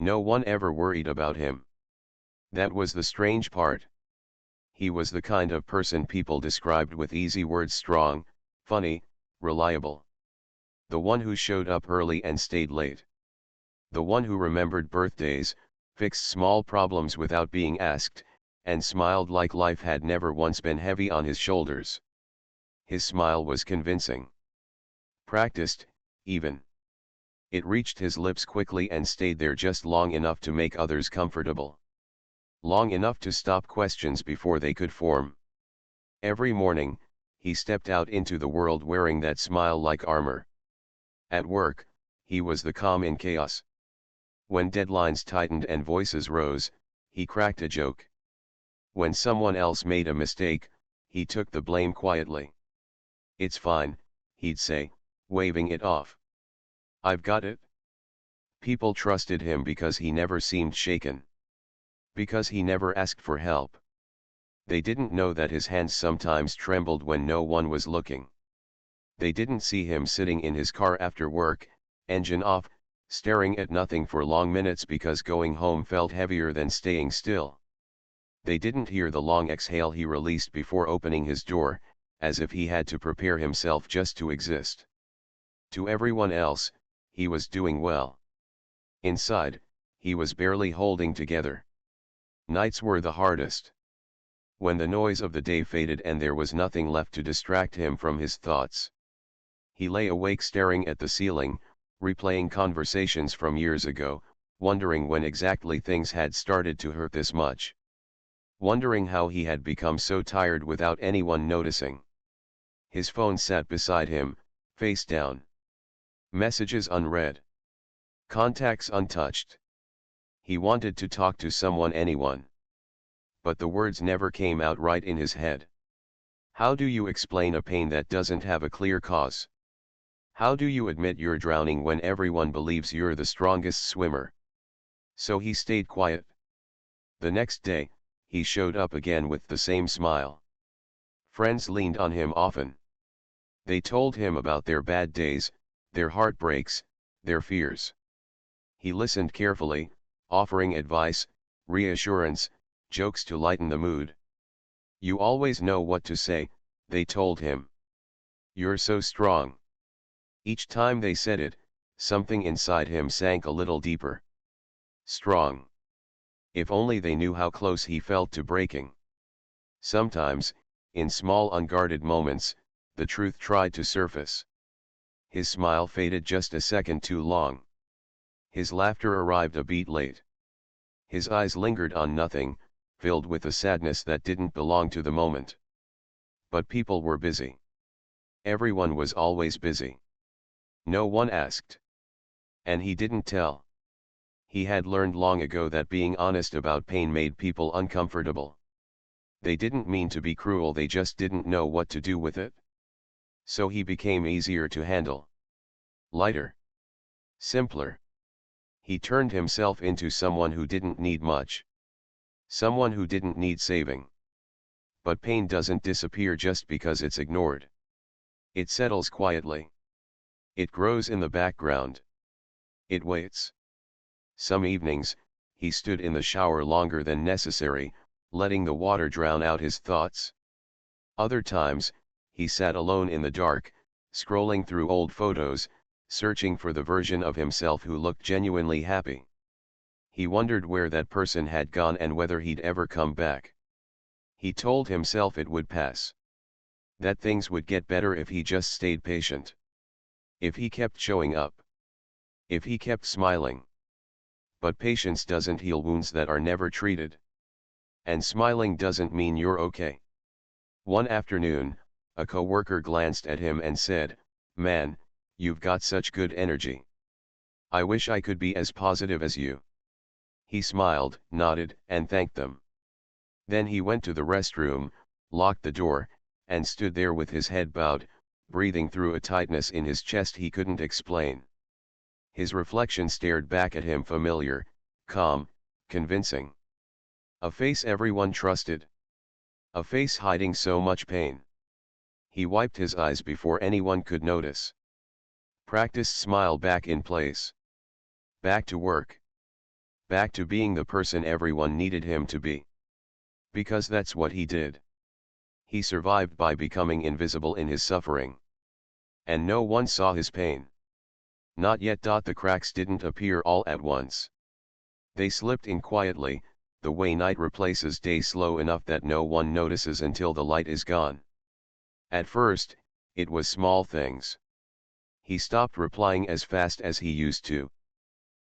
No one ever worried about him. That was the strange part. He was the kind of person people described with easy words: strong, funny, reliable. The one who showed up early and stayed late. The one who remembered birthdays, fixed small problems without being asked, and smiled like life had never once been heavy on his shoulders. His smile was convincing. Practiced, even. It reached his lips quickly and stayed there just long enough to make others comfortable. Long enough to stop questions before they could form. Every morning, he stepped out into the world wearing that smile like armor. At work, he was the calm in chaos. When deadlines tightened and voices rose, he cracked a joke. When someone else made a mistake, he took the blame quietly. "It's fine," he'd say, waving it off. "I've got it." People trusted him because he never seemed shaken. Because he never asked for help. They didn't know that his hands sometimes trembled when no one was looking. They didn't see him sitting in his car after work, engine off, staring at nothing for long minutes because going home felt heavier than staying still. They didn't hear the long exhale he released before opening his door, as if he had to prepare himself just to exist. To everyone else, he was doing well. Inside, he was barely holding together. Nights were the hardest. When the noise of the day faded and there was nothing left to distract him from his thoughts. He lay awake staring at the ceiling, replaying conversations from years ago, wondering when exactly things had started to hurt this much. Wondering how he had become so tired without anyone noticing. His phone sat beside him, face down. Messages unread. Contacts untouched. He wanted to talk to someone, anyone. But the words never came out right in his head. How do you explain a pain that doesn't have a clear cause? How do you admit you're drowning when everyone believes you're the strongest swimmer? So he stayed quiet. The next day, he showed up again with the same smile. Friends leaned on him often. They told him about their bad days, their heartbreaks, their fears. He listened carefully, offering advice, reassurance, jokes to lighten the mood. "You always know what to say," they told him. "You're so strong." Each time they said it, something inside him sank a little deeper. Strong. If only they knew how close he felt to breaking. Sometimes, in small unguarded moments, the truth tried to surface. His smile faded just a second too long. His laughter arrived a beat late. His eyes lingered on nothing, filled with a sadness that didn't belong to the moment. But people were busy. Everyone was always busy. No one asked. And he didn't tell. He had learned long ago that being honest about pain made people uncomfortable. They didn't mean to be cruel, they just didn't know what to do with it. So he became easier to handle. Lighter. Simpler. He turned himself into someone who didn't need much. Someone who didn't need saving. But pain doesn't disappear just because it's ignored. It settles quietly. It grows in the background. It waits. Some evenings, he stood in the shower longer than necessary, letting the water drown out his thoughts. Other times, he sat alone in the dark, scrolling through old photos, searching for the version of himself who looked genuinely happy. He wondered where that person had gone and whether he'd ever come back. He told himself it would pass. That things would get better if he just stayed patient. If he kept showing up. If he kept smiling. But patience doesn't heal wounds that are never treated. And smiling doesn't mean you're okay. One afternoon, a coworker glanced at him and said, "Man, you've got such good energy. I wish I could be as positive as you." He smiled, nodded, and thanked them. Then he went to the restroom, locked the door, and stood there with his head bowed, breathing through a tightness in his chest he couldn't explain. His reflection stared back at him, familiar, calm, convincing. A face everyone trusted. A face hiding so much pain. He wiped his eyes before anyone could notice. Practiced smile back in place. Back to work. Back to being the person everyone needed him to be. Because that's what he did. He survived by becoming invisible in his suffering. And no one saw his pain. Not yet. The cracks didn't appear all at once. They slipped in quietly, the way night replaces day, slow enough that no one notices until the light is gone. At first, it was small things. He stopped replying as fast as he used to.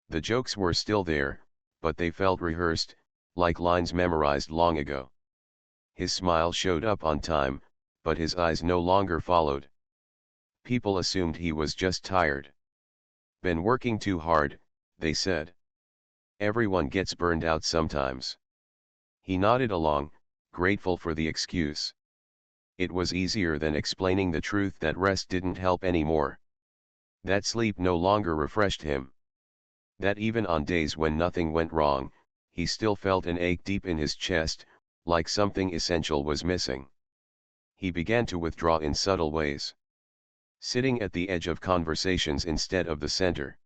The jokes were still there, but they felt rehearsed, like lines memorized long ago. His smile showed up on time, but his eyes no longer followed. People assumed he was just tired. Been working too hard, they said. Everyone gets burned out sometimes. He nodded along, grateful for the excuse. It was easier than explaining the truth that rest didn't help anymore. That sleep no longer refreshed him. That even on days when nothing went wrong, he still felt an ache deep in his chest, like something essential was missing. He began to withdraw in subtle ways. Sitting at the edge of conversations instead of the center.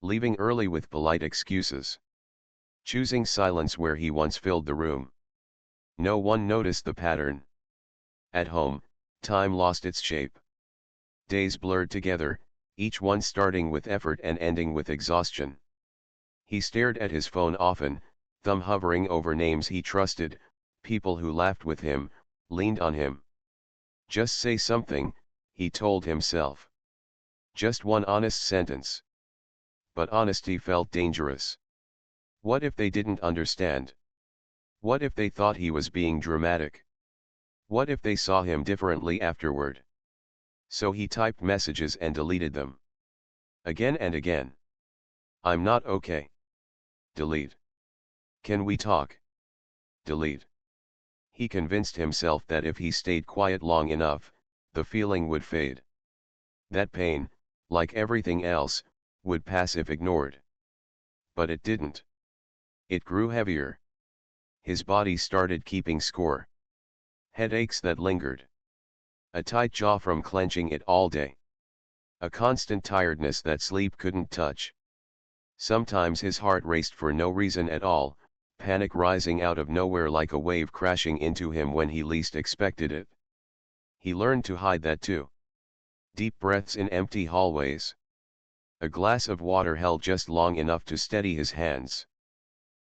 Leaving early with polite excuses. Choosing silence where he once filled the room. No one noticed the pattern. At home, time lost its shape. Days blurred together, each one starting with effort and ending with exhaustion. He stared at his phone often, thumb hovering over names he trusted, people who laughed with him, leaned on him. Just say something, he told himself. Just one honest sentence. But honesty felt dangerous. What if they didn't understand? What if they thought he was being dramatic? What if they saw him differently afterward? So he typed messages and deleted them. Again and again. I'm not okay. Delete. Can we talk? Delete. He convinced himself that if he stayed quiet long enough, the feeling would fade. That pain, like everything else, would pass if ignored. But it didn't. It grew heavier. His body started keeping score. Headaches that lingered. A tight jaw from clenching it all day. A constant tiredness that sleep couldn't touch. Sometimes his heart raced for no reason at all, panic rising out of nowhere like a wave crashing into him when he least expected it. He learned to hide that too. Deep breaths in empty hallways. A glass of water held just long enough to steady his hands.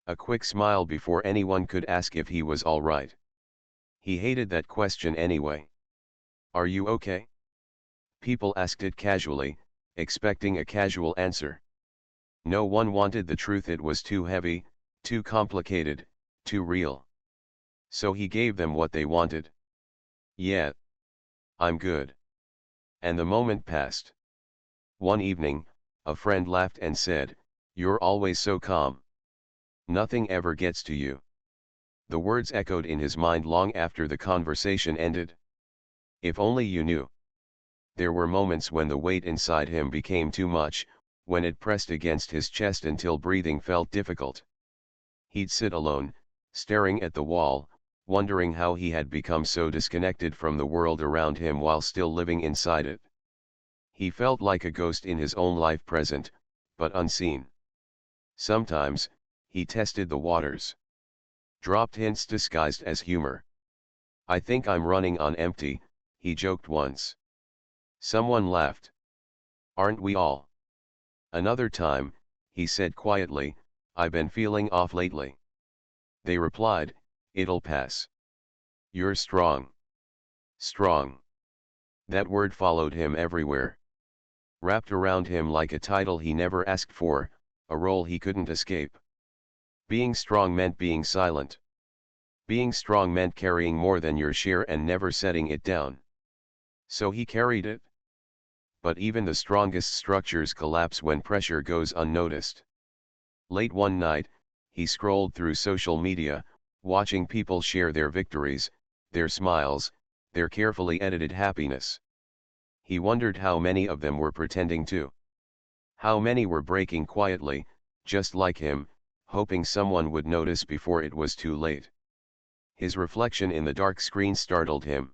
A quick smile before anyone could ask if he was all right. He hated that question anyway. Are you okay? People asked it casually, expecting a casual answer. No one wanted the truth. It was too heavy, too complicated, too real. So he gave them what they wanted. Yeah. I'm good. And the moment passed. One evening, a friend laughed and said, "You're always so calm. Nothing ever gets to you." The words echoed in his mind long after the conversation ended. If only you knew. There were moments when the weight inside him became too much, when it pressed against his chest until breathing felt difficult. He'd sit alone, staring at the wall, wondering how he had become so disconnected from the world around him while still living inside it. He felt like a ghost in his own life, present, but unseen. Sometimes, he tested the waters. Dropped hints disguised as humor. "I think I'm running on empty," he joked once. Someone laughed. "Aren't we all?" Another time, he said quietly, "I've been feeling off lately." They replied, "It'll pass." "You're strong." Strong. That word followed him everywhere. Wrapped around him like a title he never asked for, a role he couldn't escape. Being strong meant being silent. Being strong meant carrying more than your share and never setting it down. So he carried it. But even the strongest structures collapse when pressure goes unnoticed. Late one night, he scrolled through social media, watching people share their victories, their smiles, their carefully edited happiness. He wondered how many of them were pretending to. How many were breaking quietly, just like him, hoping someone would notice before it was too late. His reflection in the dark screen startled him.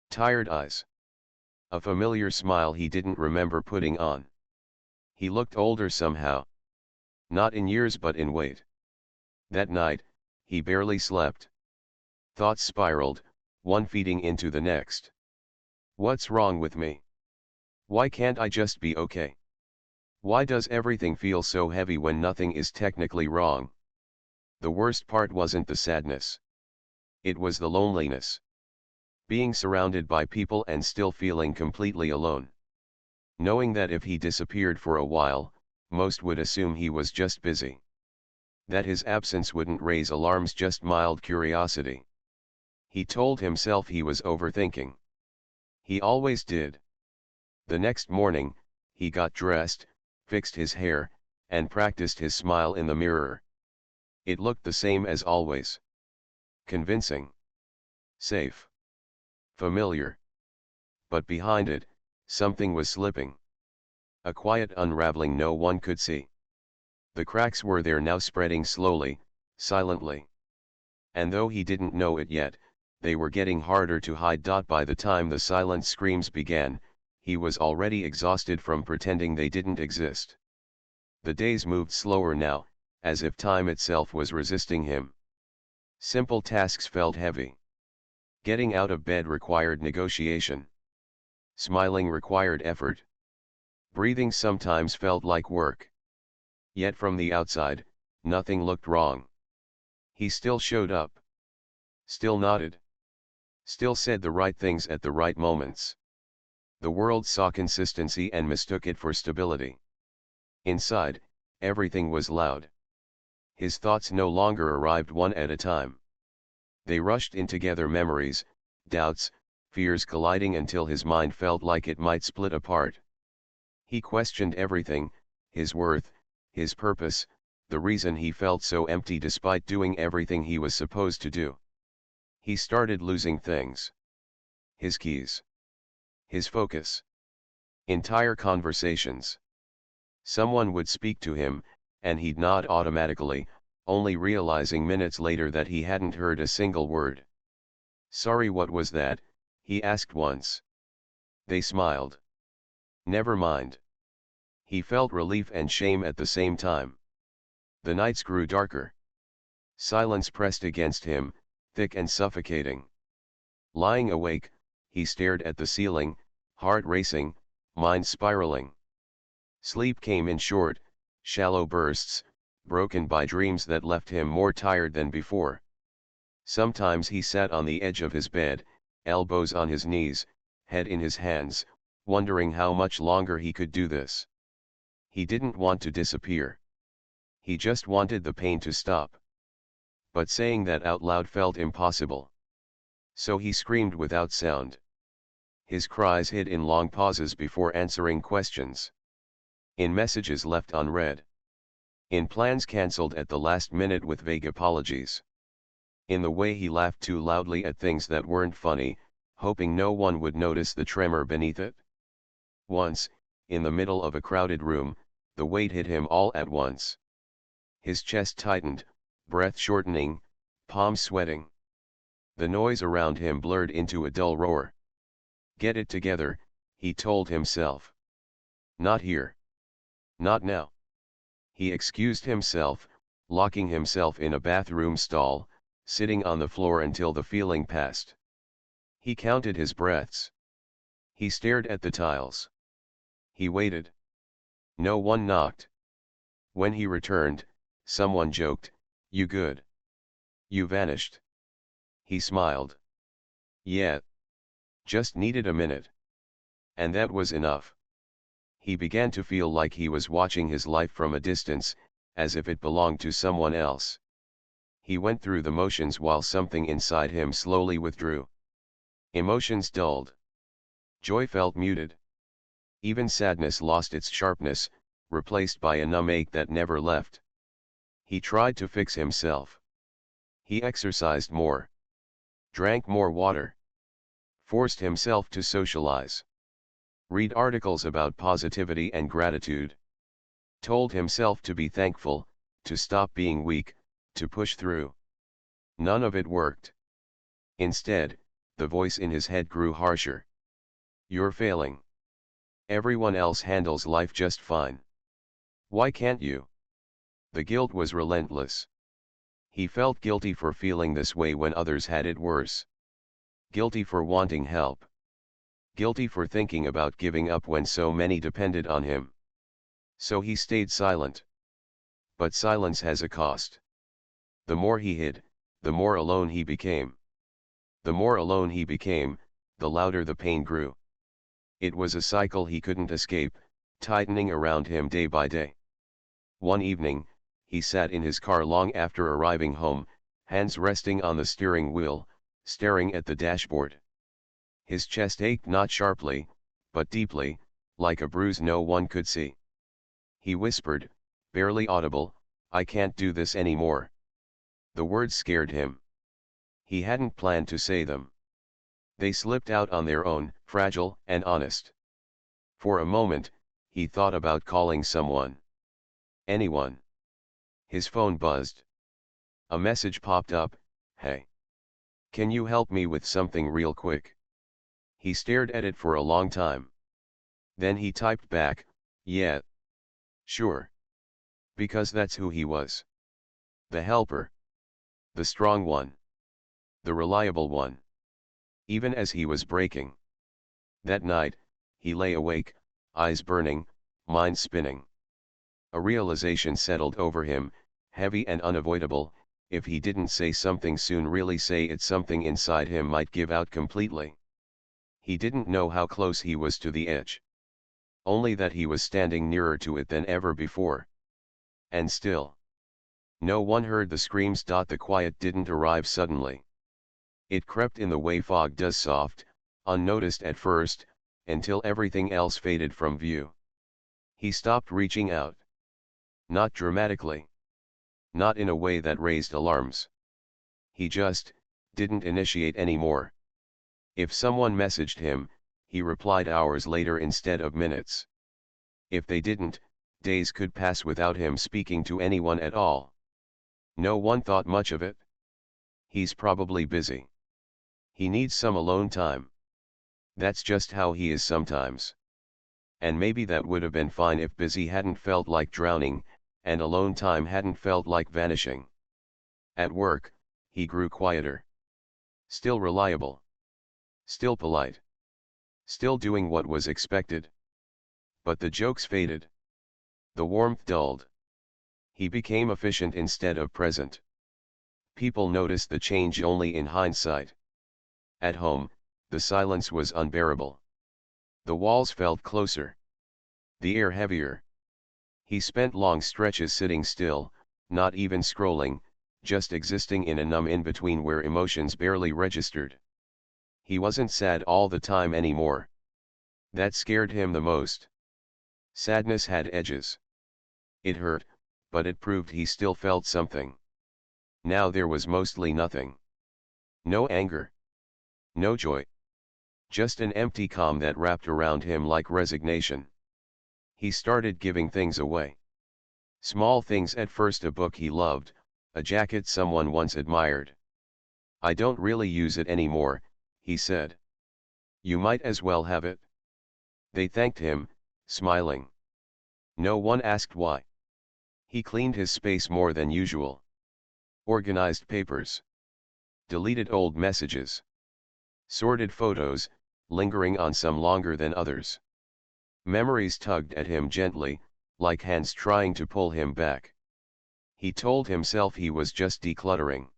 Tired eyes. A familiar smile he didn't remember putting on. He looked older somehow. Not in years but in weight. That night, he barely slept. Thoughts spiraled, one feeding into the next. What's wrong with me? Why can't I just be okay? Why does everything feel so heavy when nothing is technically wrong? The worst part wasn't the sadness. It was the loneliness. Being surrounded by people and still feeling completely alone. Knowing that if he disappeared for a while, most would assume he was just busy. That his absence wouldn't raise alarms, just mild curiosity. He told himself he was overthinking. He always did. The next morning, he got dressed, fixed his hair, and practiced his smile in the mirror. It looked the same as always. Convincing. Safe. Familiar. But behind it, something was slipping. A quiet unraveling no one could see. The cracks were there now, spreading slowly, silently. And though he didn't know it yet, they were getting harder to hide. By the time the silent screams began, he was already exhausted from pretending they didn't exist. The days moved slower now, as if time itself was resisting him. Simple tasks felt heavy. Getting out of bed required negotiation. Smiling required effort. Breathing sometimes felt like work. Yet from the outside, nothing looked wrong. He still showed up. Still nodded. Still said the right things at the right moments. The world saw consistency and mistook it for stability. Inside, everything was loud. His thoughts no longer arrived one at a time. They rushed in together, memories, doubts, fears colliding until his mind felt like it might split apart. He questioned everything, his worth, his purpose, the reason he felt so empty despite doing everything he was supposed to do. He started losing things. His keys. His focus. Entire conversations. Someone would speak to him, and he'd nod automatically, only realizing minutes later that he hadn't heard a single word. "Sorry, what was that?" he asked once. They smiled. "Never mind." He felt relief and shame at the same time. The nights grew darker. Silence pressed against him, thick and suffocating. Lying awake, he stared at the ceiling, heart racing, mind spiraling. Sleep came in short, shallow bursts, broken by dreams that left him more tired than before. Sometimes he sat on the edge of his bed, elbows on his knees, head in his hands, wondering how much longer he could do this. He didn't want to disappear. He just wanted the pain to stop. But saying that out loud felt impossible. So he screamed without sound. His cries hid in long pauses before answering questions. In messages left unread. In plans cancelled at the last minute with vague apologies. In the way he laughed too loudly at things that weren't funny, hoping no one would notice the tremor beneath it. Once, in the middle of a crowded room, the weight hit him all at once. His chest tightened, breath shortening, palms sweating. The noise around him blurred into a dull roar. "Get it together," he told himself. "Not here. Not now." He excused himself, locking himself in a bathroom stall, sitting on the floor until the feeling passed. He counted his breaths. He stared at the tiles. He waited. No one knocked. When he returned, someone joked, "You good? You vanished." He smiled. "Yeah. Just needed a minute." And that was enough. He began to feel like he was watching his life from a distance, as if it belonged to someone else. He went through the motions while something inside him slowly withdrew. Emotions dulled. Joy felt muted. Even sadness lost its sharpness, replaced by a numb ache that never left. He tried to fix himself. He exercised more. Drank more water. Forced himself to socialize. Read articles about positivity and gratitude. Told himself to be thankful, to stop being weak, to push through. None of it worked. Instead, the voice in his head grew harsher. "You're failing. Everyone else handles life just fine. Why can't you?" The guilt was relentless. He felt guilty for feeling this way when others had it worse. Guilty for wanting help. Guilty for thinking about giving up when so many depended on him. So he stayed silent. But silence has a cost. The more he hid, the more alone he became. The more alone he became, the louder the pain grew. It was a cycle he couldn't escape, tightening around him day by day. One evening, he sat in his car long after arriving home, hands resting on the steering wheel, staring at the dashboard. His chest ached not sharply, but deeply, like a bruise no one could see. He whispered, barely audible, "I can't do this anymore." The words scared him. He hadn't planned to say them. They slipped out on their own, fragile and honest. For a moment, he thought about calling someone. Anyone. His phone buzzed. A message popped up, "Hey. Can you help me with something real quick?" He stared at it for a long time. Then he typed back, "Yeah. Sure." Because that's who he was. The helper. The strong one. The reliable one. Even as he was breaking. That night, he lay awake, eyes burning, mind spinning. A realization settled over him, heavy and unavoidable. If he didn't say something soon, really say it, something inside him might give out completely. He didn't know how close he was to the edge. Only that he was standing nearer to it than ever before. And still. No one heard the screams. The quiet didn't arrive suddenly. It crept in the way fog does, soft, unnoticed at first, until everything else faded from view. He stopped reaching out. Not dramatically. Not in a way that raised alarms. He just didn't initiate anymore. If someone messaged him, he replied hours later instead of minutes. If they didn't, days could pass without him speaking to anyone at all. No one thought much of it. He's probably busy. He needs some alone time. That's just how he is sometimes. And maybe that would have been fine if busy hadn't felt like drowning, and alone time hadn't felt like vanishing. At work, he grew quieter. Still reliable. Still polite. Still doing what was expected. But the jokes faded. The warmth dulled. He became efficient instead of present. People noticed the change only in hindsight. At home, the silence was unbearable. The walls felt closer. The air heavier. He spent long stretches sitting still, not even scrolling, just existing in a numb in-between where emotions barely registered. He wasn't sad all the time anymore. That scared him the most. Sadness had edges. It hurt, but it proved he still felt something. Now there was mostly nothing. No anger. No joy. Just an empty calm that wrapped around him like resignation. He started giving things away. Small things at first: a book he loved, a jacket someone once admired. "I don't really use it anymore," he said. "You might as well have it." They thanked him, smiling. No one asked why. He cleaned his space more than usual. Organized papers. Deleted old messages. Sorted photos, lingering on some longer than others. Memories tugged at him gently, like hands trying to pull him back. He told himself he was just decluttering.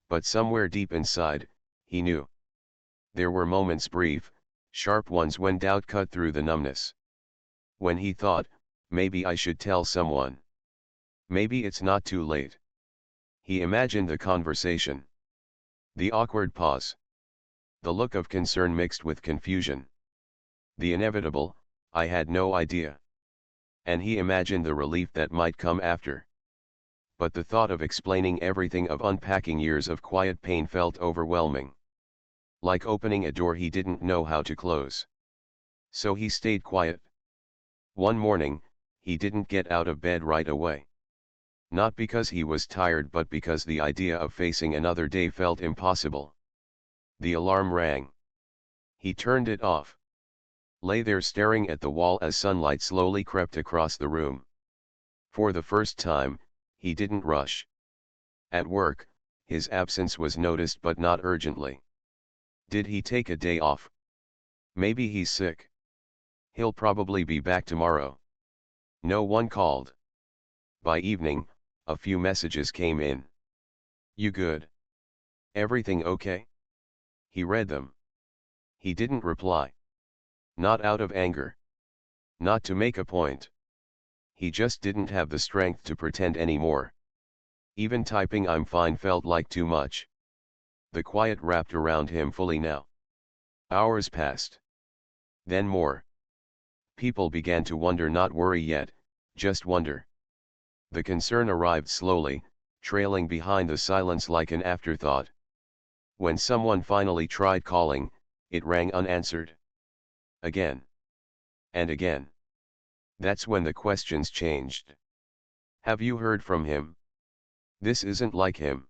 But somewhere deep inside, he knew. There were moments, brief, sharp ones, when doubt cut through the numbness. When he thought, maybe I should tell someone. Maybe it's not too late. He imagined the conversation. The awkward pause. The look of concern mixed with confusion. The inevitable, "I had no idea." And he imagined the relief that might come after. But the thought of explaining everything, of unpacking years of quiet pain, felt overwhelming. Like opening a door he didn't know how to close. So he stayed quiet. One morning, he didn't get out of bed right away. Not because he was tired, but because the idea of facing another day felt impossible. The alarm rang. He turned it off. Lay there staring at the wall as sunlight slowly crept across the room. For the first time, He didn't rush. At work, his absence was noticed but not urgently. Did he take a day off? Maybe he's sick. He'll probably be back tomorrow. No one called. By evening, a few messages came in. You good? Everything okay? He read them. He didn't reply. Not out of anger. Not to make a point. He just didn't have the strength to pretend anymore. Even typing "I'm fine" felt like too much. The quiet wrapped around him fully now. Hours passed. Then more. People began to wonder, not worry yet, just wonder. The concern arrived slowly, trailing behind the silence like an afterthought. When someone finally tried calling, it rang unanswered. Again. And again. That's when the questions changed. Have you heard from him? This isn't like him.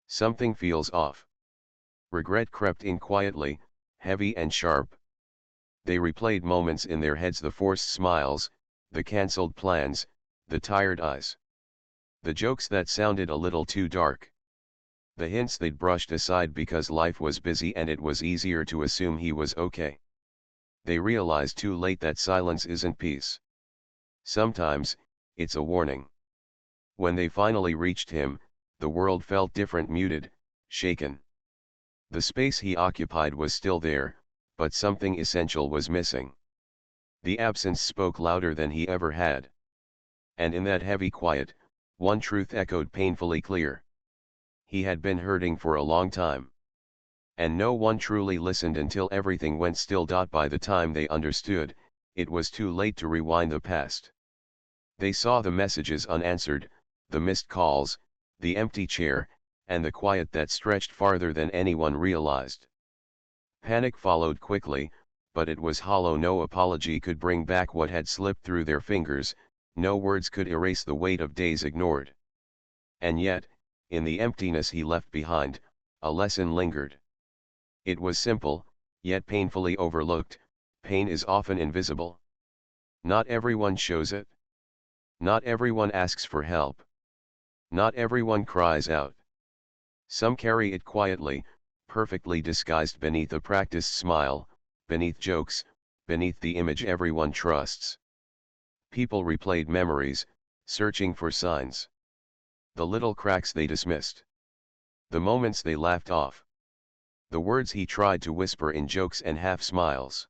Something feels off. Regret crept in quietly, heavy and sharp. They replayed moments in their heads, the forced smiles, the cancelled plans, the tired eyes. The jokes that sounded a little too dark. The hints they'd brushed aside because life was busy and it was easier to assume he was okay. They realized too late that silence isn't peace. Sometimes, it's a warning. When they finally reached him, the world felt different, muted, shaken. The space he occupied was still there, but something essential was missing. The absence spoke louder than he ever had. And in that heavy quiet, one truth echoed painfully clear. He had been hurting for a long time. And no one truly listened until everything went still. By the time they understood, it was too late to rewind the past. They saw the messages unanswered, the missed calls, the empty chair, and the quiet that stretched farther than anyone realized. Panic followed quickly, but it was hollow. No apology could bring back what had slipped through their fingers, no words could erase the weight of days ignored. And yet, in the emptiness he left behind, a lesson lingered. It was simple, yet painfully overlooked. Pain is often invisible. Not everyone shows it. Not everyone asks for help. Not everyone cries out. Some carry it quietly, perfectly disguised beneath a practiced smile, beneath jokes, beneath the image everyone trusts. People replayed memories, searching for signs. The little cracks they dismissed. The moments they laughed off. The words he tried to whisper in jokes and half smiles.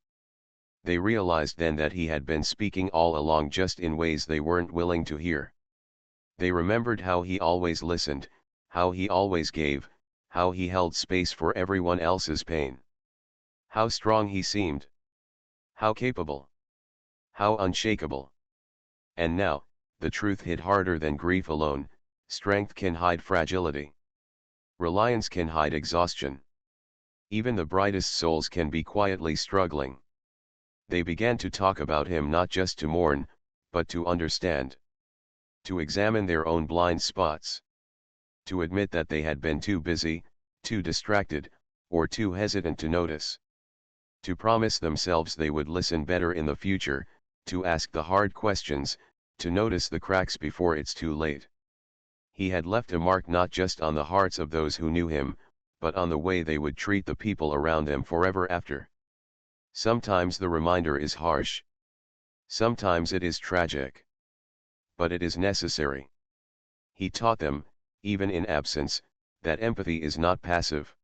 They realized then that he had been speaking all along, just in ways they weren't willing to hear. They remembered how he always listened, how he always gave, how he held space for everyone else's pain. How strong he seemed. How capable. How unshakable. And now, the truth hit harder than grief alone. Strength can hide fragility. Reliance can hide exhaustion. Even the brightest souls can be quietly struggling. They began to talk about him, not just to mourn, but to understand. To examine their own blind spots. To admit that they had been too busy, too distracted, or too hesitant to notice. To promise themselves they would listen better in the future, to ask the hard questions, to notice the cracks before it's too late. He had left a mark not just on the hearts of those who knew him, but on the way they would treat the people around them forever after. Sometimes the reminder is harsh. Sometimes it is tragic. But it is necessary. He taught them, even in absence, that empathy is not passive.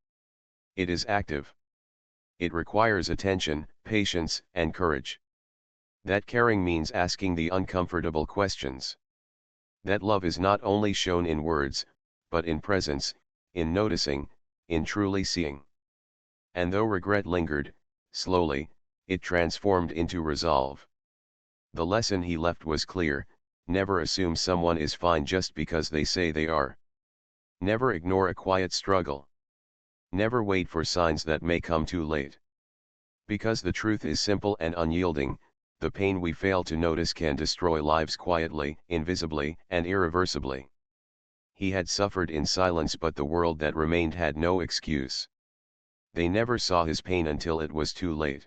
It is active. It requires attention, patience, and courage. That caring means asking the uncomfortable questions. That love is not only shown in words, but in presence, in noticing, in truly seeing. And though regret lingered, slowly, it transformed into resolve. The lesson he left was clear: never assume someone is fine just because they say they are. Never ignore a quiet struggle. Never wait for signs that may come too late. Because the truth is simple and unyielding, the pain we fail to notice can destroy lives quietly, invisibly, and irreversibly. He had suffered in silence, but the world that remained had no excuse. They never saw his pain until it was too late.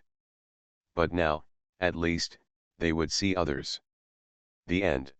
But now, at least, they would see others. The end.